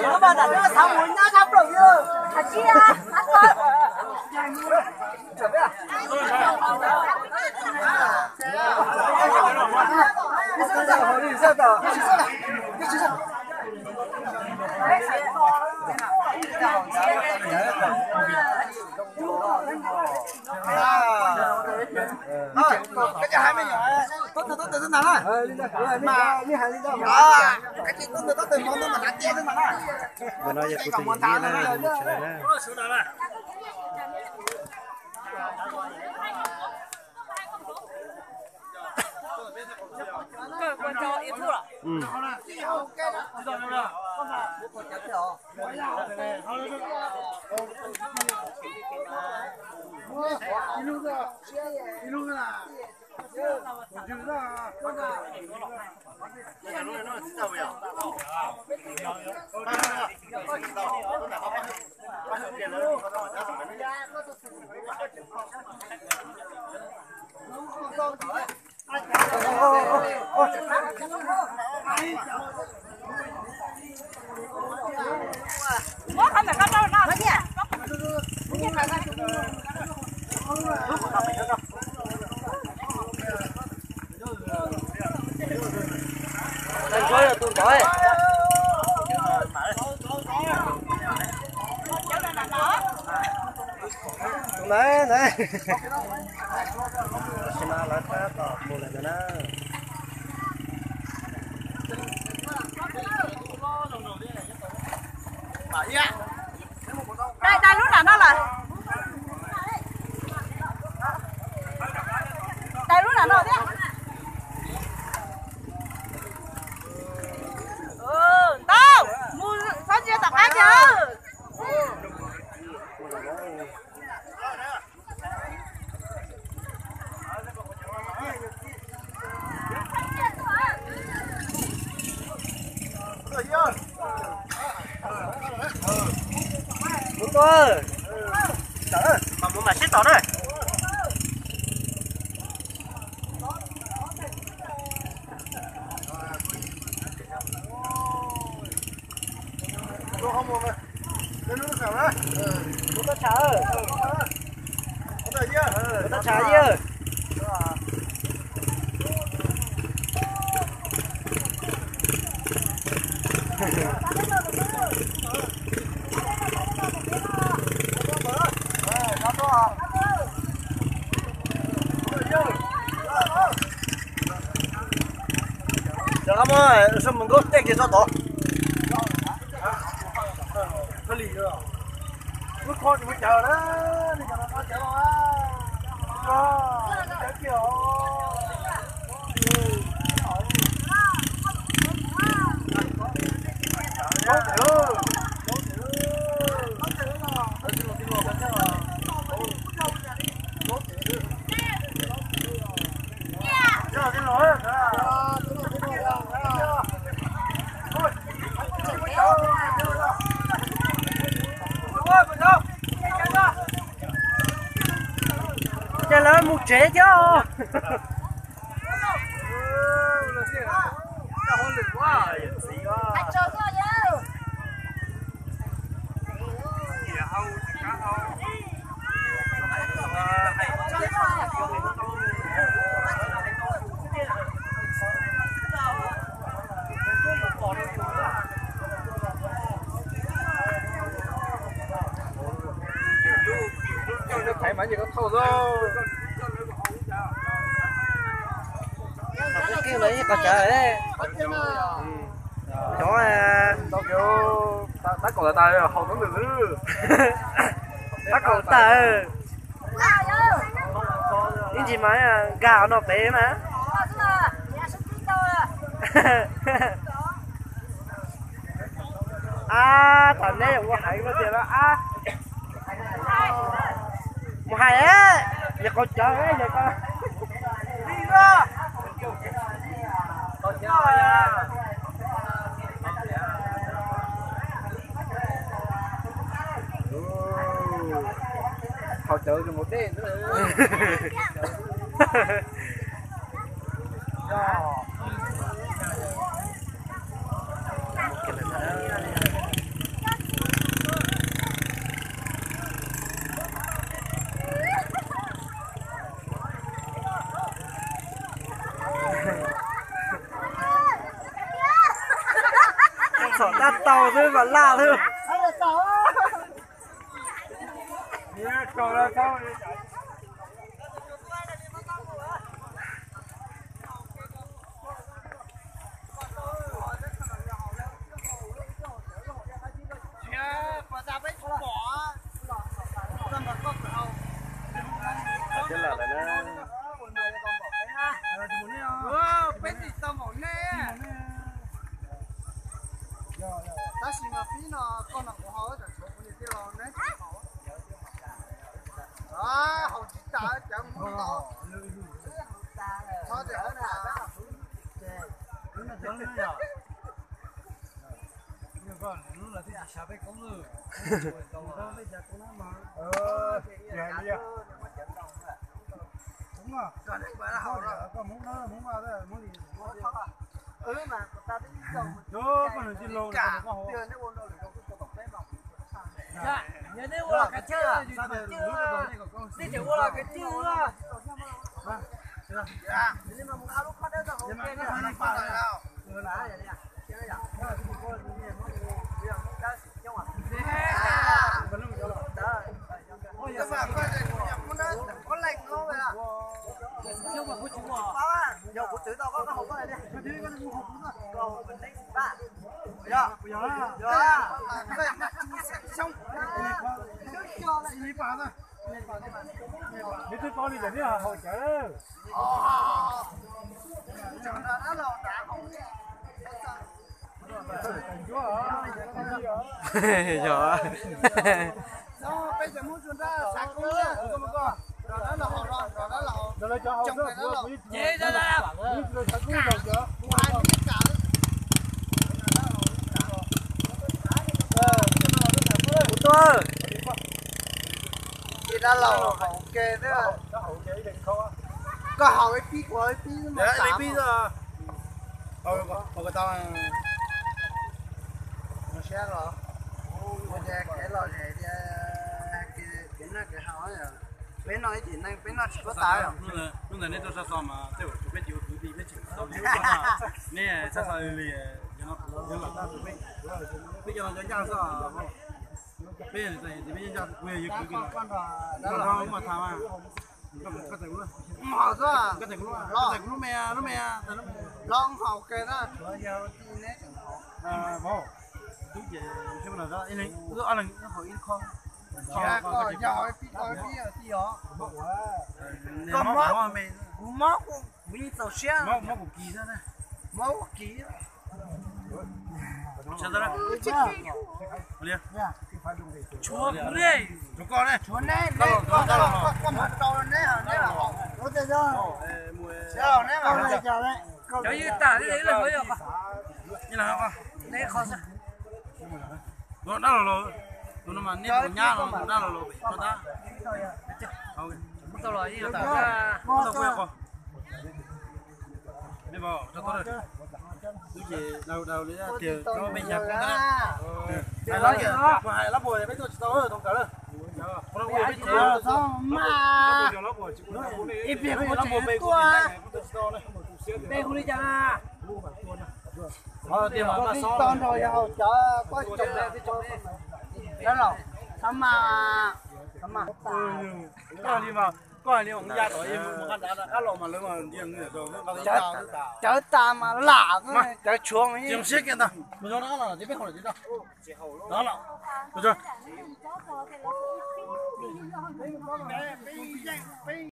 Nếu mà đã đưa thằng muốn nhá thằng rồi chưa? Thật chi à? Ăn thôi. Cái nhà hai mươi nhỏ tốt từ nào á? Mà cái gì tốt từ món mà ăn chén mà nó. Vừa nói giờ cô tự nhiên là một chuyện này. Con cho ít thu rồi. Bố không phải con đâu nào thế nhỉ? Đang chơi là tụi tối. Tụi này này. Xin nó lấy phá tọt một lần nữa đó. Đây lúc nào nó là đây lúc nào nó thế? Tao mua sao chưa tập ăn chưa? Đúng rồi. Mà muốn mà xếp tỏ đây. Không mua mà. Cái nước sao đó? Chúng ta chờ. Có thể chưa? Chúng ta chờ chứ. Được không ơi, sao mình có tết gì sao tổ? Có lì rồi. Lúc con thì mới chờ đó, thì chờ nó chờ mà. Cái kiểu. Chả lớn một chế chứ. Anh cho cho nhá. Thấy mấy gì có thâu rồi. Cái kêu đấy còn chờ đấy. Chó à. Tao kêu ta còn là ta không có người nữa. Ta còn tờ. Những gì mà gạo nó bé mà. À, thằng này không có hay mà tiền đó. À. Một hay á. Giờ con chờ ấy, giờ con. Đi ra. Còn chơi à. Họ chơi cho một đêm nữa. sợ tát tàu thôi mà la thôi. Thế là ta xin mà phí nó con nó của họ rồi chỗ này kia rồi đấy đó họ chỉ trả chẳng muốn đó thôi để ở nào đúng rồi còn đấy phải là họ rồi còn muốn vào đây muốn gì mà ta đến chồng đó còn là trên lô cả tiền nó ôn đâu để đâu có tổng đấy mà dạ nhớ đến là cái chưa đi chỉ là cái chưa dạ nhưng mà muốn áo lúc bắt đấy là không cái này không phải đâu người lá vậy nè cái này dạ nhưng mà có lạnh không vậy à nhưng mà có chú bò giờ của chữ tao có hộp này đi còn mình lấy ba giờ xong cho lại đi vào thôi Nếu tôi có đi để đi hỗ trợ. chẳng là đã lò đã không Rồi. nó bây giờ muốn chúng ta sạc cũng nhá rồi đó là họ rồi đó là họ Rồi cho họ trong cái đó là chế ra ra rồi sạc cũng rồi chưa? hai cái cả Một tôi. thì đã là hậu kê đó là Hỗ trợ định kho. có hậu cái phí của cái phí mà Để lấy phí rồi. Có cái tao nó sẽ rồi bây giờ cái lò này cái nó cái hậu này bên nó thì này bên nó chỉ có tái rồi lúc này nên tôi sao mà tôi biết chịu thứ gì biết chịu tao biết nè sao sao thì nó là bây giờ nó cho sao bây giờ thì bây giờ quê như cái con rồi đó là mà thao à có thể luôn họ đó à có thể luôn có thể luôn mẹ long hậu kê đó rồi giờ thì nè bố đúng vậy xem nào đó ini cứ ăn nó hỏi in không dạ có giờ cái phí có cái phí ở tí đó có máu mày máu vì tàu xe máu của kỳ ra đây máu ký sao đó liền chúa đi chú con đây chúa này có mặt tàu này hả này là họ có thể đó chờ này mà chờ đấy cho như tả thế đấy là mới được như nào con đây khó sao nó đã là nó mà nếp của nhà nó đã là bị nó ta ok tao nói gì tả ra tao quên con đi vào cho tôi đây cái gì đâu lấy ra tiền nó bây giờ cũng đấy hai lá bùi bây giờ tao ở trong cả rồi nó bùi bây giờ xong mà ít việc của nó bùi bây giờ đây không đi chăng à tiền mà có cái con rồi hầu chờ có chồng đây cái chồng đó rồi xong mà con đi vào coi đi mà ra rồi một con đã lộ mà lớn mà điên nữa rồi chở ta mà lạ cái chở chuông ấy chiếm xích kia ta bây giờ nó là chỉ biết không là gì đâu đó là được chưa